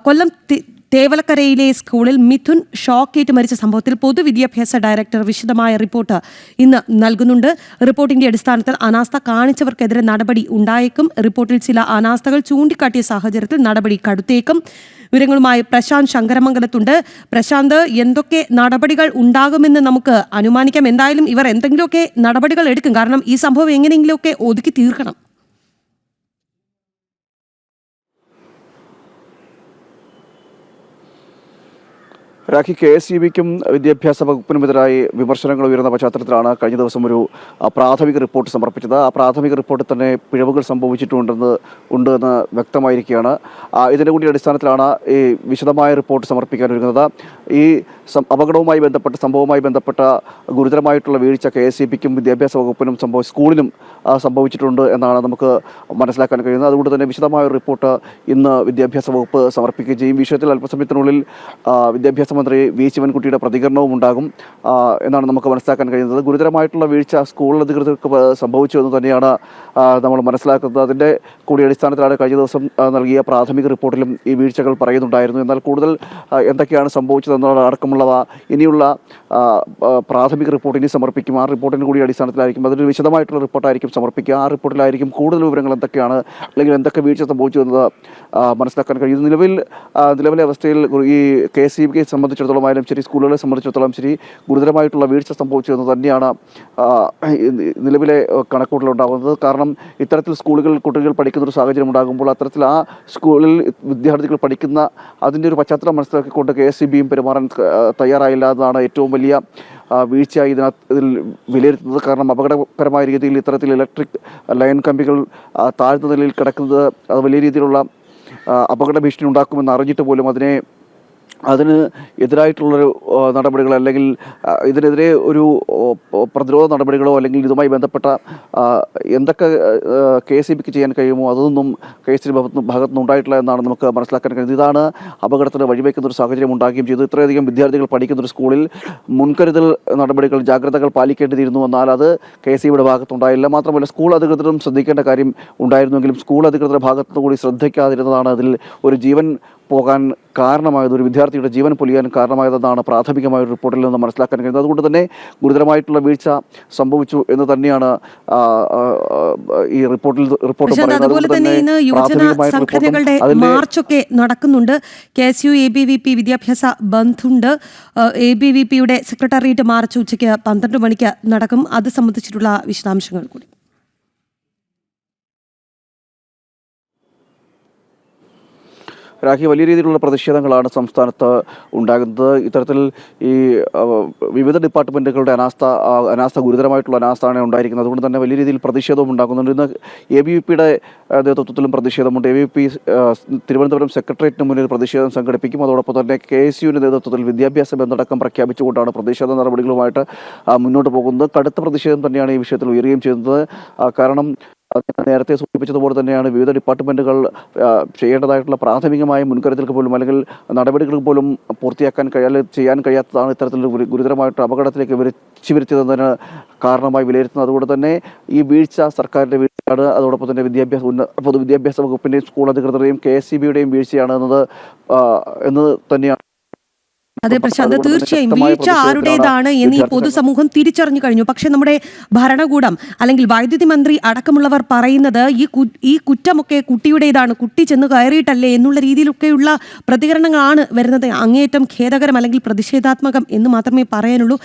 കൊല്ലം തേവലക്കരയിലെ സ്കൂളിൽ മിഥുൻ ഷോക്കേറ്റ് മരിച്ച സംഭവത്തിൽ പൊതുവിദ്യാഭ്യാസ ഡയറക്ടർ വിശദമായ റിപ്പോർട്ട് ഇന്ന് നൽകുന്നുണ്ട്. റിപ്പോർട്ടിന്റെ അടിസ്ഥാനത്തിൽ അനാസ്ഥ കാണിച്ചവർക്കെതിരെ നടപടി ഉണ്ടായേക്കും. റിപ്പോർട്ടിൽ ചില അനാസ്ഥകൾ ചൂണ്ടിക്കാട്ടിയ സാഹചര്യത്തിൽ നടപടി കടുത്തേക്കും. വിവരങ്ങളുമായി പ്രശാന്ത് ശങ്കരമംഗലത്തുണ്ട്. പ്രശാന്ത്, എന്തൊക്കെ നടപടികൾ ഉണ്ടാകുമെന്ന് നമുക്ക് അനുമാനിക്കാം? എന്തായാലും ഇവർ എന്തെങ്കിലുമൊക്കെ നടപടികൾ എടുക്കും, കാരണം ഈ സംഭവം എങ്ങനെയെങ്കിലുമൊക്കെ ഒതുക്കി തീർക്കണം. രാഖി, KSEBക്കും വിദ്യാഭ്യാസ വകുപ്പിനുമെതിരായി വിമർശനങ്ങൾ ഉയർന്ന പശ്ചാത്തലത്തിലാണ് കഴിഞ്ഞ ദിവസം ഒരു പ്രാഥമിക റിപ്പോർട്ട് സമർപ്പിച്ചത്. ആ പ്രാഥമിക റിപ്പോർട്ടിൽ തന്നെ പിഴവുകൾ സംഭവിച്ചിട്ടുണ്ടെന്ന് വ്യക്തമായിരിക്കുകയാണ്. ഇതിൻ്റെ കൂടി അടിസ്ഥാനത്തിലാണ് ഈ വിശദമായ റിപ്പോർട്ട് സമർപ്പിക്കാൻ ഒരുങ്ങുന്നത്. ഈ അപകടവുമായി ബന്ധപ്പെട്ട സംഭവവുമായി ബന്ധപ്പെട്ട ഗുരുതരമായിട്ടുള്ള വീഴ്ച KSEBക്കും വിദ്യാഭ്യാസ വകുപ്പിനും സ്കൂളിനും സംഭവിച്ചിട്ടുണ്ട് എന്നാണ് നമുക്ക് മനസ്സിലാക്കാൻ കഴിയുന്നത്. അതുകൊണ്ട് തന്നെ വിശദമായ ഒരു റിപ്പോർട്ട് ഇന്ന് വിദ്യാഭ്യാസ വകുപ്പ് സമർപ്പിക്കുകയും ചെയ്യും. വിഷയത്തിൽ അല്പസമയത്തിനുള്ളിൽ വിദ്യാഭ്യാസ മന്ത്രി വി ശിവൻകുട്ടിയുടെ പ്രതികരണവും ഉണ്ടാകും എന്നാണ് നമുക്ക് മനസ്സിലാക്കാൻ കഴിയുന്നത്. ഗുരുതരമായിട്ടുള്ള വീഴ്ച സ്കൂൾ അധികൃതർക്ക് സംഭവിച്ചു എന്ന് തന്നെയാണ് നമ്മൾ മനസ്സിലാക്കുന്നത്. അതിൻ്റെ കൂടി അടിസ്ഥാനത്തിലാണ് കഴിഞ്ഞ ദിവസം നൽകിയ പ്രാഥമിക റിപ്പോർട്ടിലും ഈ വീഴ്ചകൾ പറയുന്നുണ്ടായിരുന്നു. എന്നാൽ കൂടുതൽ എന്തൊക്കെയാണ് സംഭവിച്ചതെന്നുള്ള അടക്കമുള്ളവ ഇനിയുള്ള പ്രാഥമിക റിപ്പോർട്ട് ഇനി സമർപ്പിക്കും. ആ റിപ്പോർട്ടിന് കൂടി അടിസ്ഥാനത്തിലായിരിക്കും, അതിന് വിശദമായിട്ടുള്ള റിപ്പോർട്ടായിരിക്കും സമർപ്പിക്കുക. ആ റിപ്പോർട്ടിലായിരിക്കും കൂടുതൽ വിവരങ്ങൾ എന്തൊക്കെയാണ് അല്ലെങ്കിൽ എന്തൊക്കെ വീഴ്ച സംഭവിച്ചു എന്നത് മനസ്സിലാക്കാൻ കഴിയും. നിലവിലെ അവസ്ഥയിൽ ഈ KSEBയെ സംബന്ധിച്ചിടത്തോളം ആയാലും ശരി, സ്കൂളുകളെ സംബന്ധിച്ചിടത്തോളം ശരി, ഗുരുതരമായിട്ടുള്ള വീഴ്ച സംഭവിച്ചു എന്ന് തന്നെയാണ് നിലവിലെ കണക്കുകൂട്ടലുണ്ടാകുന്നത്. കാരണം ഇത്തരത്തിൽ സ്കൂളുകളിൽ കുട്ടികൾ പഠിക്കുന്ന ഒരു സാഹചര്യം ഉണ്ടാകുമ്പോൾ അത്തരത്തിൽ ആ സ്കൂളിൽ വിദ്യാർത്ഥികൾ പഠിക്കുന്ന അതിൻ്റെ ഒരു പശ്ചാത്തലം മനസ്സിലാക്കിക്കൊണ്ട് KSEBയും പെരുമാറാൻ തയ്യാറായില്ല എന്നതാണ് ഏറ്റവും വലിയ വീഴ്ചയായി ഇതിൽ വിലയിരുത്തുന്നത്. കാരണം അപകടകരമായ രീതിയിൽ ഇത്തരത്തിൽ ഇലക്ട്രിക് ലൈൻ കമ്പികൾ താഴ്ന്ന നിലയിൽ കിടക്കുന്നത് അത് വലിയ രീതിയിലുള്ള അപകട ഭീഷണി ഉണ്ടാക്കുമെന്ന് അറിഞ്ഞിട്ട് പോലും അതിന് എതിരായിട്ടുള്ളൊരു നടപടികൾ അല്ലെങ്കിൽ ഇതിനെതിരെ ഒരു പ്രതിരോധ നടപടികളോ അല്ലെങ്കിൽ ഇതുമായി ബന്ധപ്പെട്ട എന്തൊക്കെ KSEBക്ക് ചെയ്യാൻ കഴിയുമോ അതൊന്നും KSEB ഭാഗത്തുനിന്ന് ഉണ്ടായിട്ടില്ല എന്നാണ് നമുക്ക് മനസ്സിലാക്കാൻ കഴിയുന്നത്. ഇതാണ് അപകടത്തിന് വഴിവെക്കുന്ന ഒരു സാഹചര്യം ഉണ്ടാകുകയും ചെയ്തു. ഇത്രയധികം വിദ്യാർത്ഥികൾ പഠിക്കുന്ന ഒരു സ്കൂളിൽ മുൻകരുതൽ നടപടികൾ, ജാഗ്രതകൾ പാലിക്കേണ്ടിയിരുന്നു. എന്നാൽ അത് KSEBയുടെ ഭാഗത്തുണ്ടായില്ല. മാത്രമല്ല സ്കൂൾ അധികൃതരും ശ്രദ്ധിക്കേണ്ട കാര്യം ഉണ്ടായിരുന്നെങ്കിലും സ്കൂൾ അധികൃതരുടെ ഭാഗത്തുനിന്ന് കൂടി ശ്രദ്ധിക്കാതിരുന്നതാണ് അതിൽ ഒരു ജീവൻ പോകാൻ കാരണമായത്, ഒരു വിദ്യാർത്ഥിയുടെ ജീവൻ പൊലിയാൻ കാരണമായതെന്നാണ് പ്രാഥമികമായ ഒരു റിപ്പോർട്ടിൽ നിന്ന് മനസ്സിലാക്കാൻ കഴിയുന്നത്. അതുകൊണ്ട് തന്നെ ഗുരുതരമായിട്ടുള്ള വീഴ്ച സംഭവിച്ചു എന്ന് തന്നെയാണ് ഈ റിപ്പോർട്ട് പറയുന്നത്. അതുപോലെ തന്നെ ഇന്ന് യുവജന സംഘടനകളുടെ മാർച്ചൊക്കെ നടക്കുന്നുണ്ട്. KSU ABVP വിദ്യാഭ്യാസ ബന്ധുണ്ട്. ABVPയുടെ സെക്രട്ടേറിയറ്റ് മാർച്ച് ഉച്ചയ്ക്ക് 12 മണിക്ക് നടക്കും. അത് സംബന്ധിച്ചിട്ടുള്ള വിശദാംശങ്ങൾ കൂടി. രാഖി, വലിയ രീതിയിലുള്ള പ്രതിഷേധങ്ങളാണ് സംസ്ഥാനത്ത് ഉണ്ടാകുന്നത്. ഇത്തരത്തിൽ ഈ വിവിധ ഡിപ്പാർട്ട്മെൻറ്റുകളുടെ അനാസ്ഥ ഗുരുതരമായിട്ടുള്ള അനാസ്ഥയാണ് ഉണ്ടായിരിക്കുന്നത്. അതുകൊണ്ട് തന്നെ വലിയ രീതിയിൽ പ്രതിഷേധവും ഉണ്ടാകുന്നുണ്ട്. ഇന്ന് ABVPയുടെ നേതൃത്വത്തിലും പ്രതിഷേധമുണ്ട്. ABVP തിരുവനന്തപുരം സെക്രട്ടേറിയറ്റിന് മുന്നിൽ പ്രതിഷേധം സംഘടിപ്പിക്കും. അതോടൊപ്പം തന്നെ KSUവിൻ്റെ നേതൃത്വത്തിൽ വിദ്യാഭ്യാസ ബന്ധമടക്കം പ്രഖ്യാപിച്ചുകൊണ്ടാണ് പ്രതിഷേധ നടപടികളുമായിട്ട് മുന്നോട്ട് പോകുന്നത്. കടുത്ത പ്രതിഷേധം തന്നെയാണ് ഈ വിഷയത്തിൽ ഉയരുകയും ചെയ്യുന്നത്. കാരണം നേരത്തെ സൂചിപ്പിച്ചതുപോലെ തന്നെയാണ് വിവിധ ഡിപ്പാർട്ട്മെൻറ്റുകൾ ചെയ്യേണ്ടതായിട്ടുള്ള പ്രാഥമികമായ മുൻകരുതലുകൾ പോലും അല്ലെങ്കിൽ നടപടികൾ പോലും ചെയ്യാൻ കഴിയാത്തതാണ് ഇത്തരത്തിലുള്ള ഗുരുതരമായിട്ട് അപകടത്തിലേക്ക് വരുത്തിയതെന്നതിന് കാരണമായി വിലയിരുത്തുന്നത്. അതുകൊണ്ട് തന്നെ ഈ വീഴ്ച സർക്കാരിൻ്റെ വീഴ്ചയാണ്. അതോടൊപ്പം തന്നെ പൊതുവിദ്യാഭ്യാസ വകുപ്പിൻ്റെയും സ്കൂൾ അധികൃതരുടെയും KSEBയുടെയും വീഴ്ചയാണ് എന്ന് തന്നെയാണ്. അതെ പ്രശാന്ത്, തീർച്ചയായും വീഴ്ച ആരുടേതാണ് എന്ന് ഈ പൊതുസമൂഹം തിരിച്ചറിഞ്ഞു കഴിഞ്ഞു. പക്ഷെ നമ്മുടെ ഭരണകൂടം അല്ലെങ്കിൽ വൈദ്യുതി മന്ത്രി അടക്കമുള്ളവർ പറയുന്നത് ഈ കുറ്റമൊക്കെ കുട്ടിയുടേതാണ്, കുട്ടി ചെന്ന് കയറിയിട്ടല്ലേ എന്നുള്ള രീതിയിലൊക്കെയുള്ള പ്രതികരണങ്ങളാണ് വരുന്നത്. അങ്ങേയറ്റം ഖേദകരം അല്ലെങ്കിൽ പ്രതിഷേധാത്മകം എന്ന് മാത്രമേ പറയാനുള്ളൂ.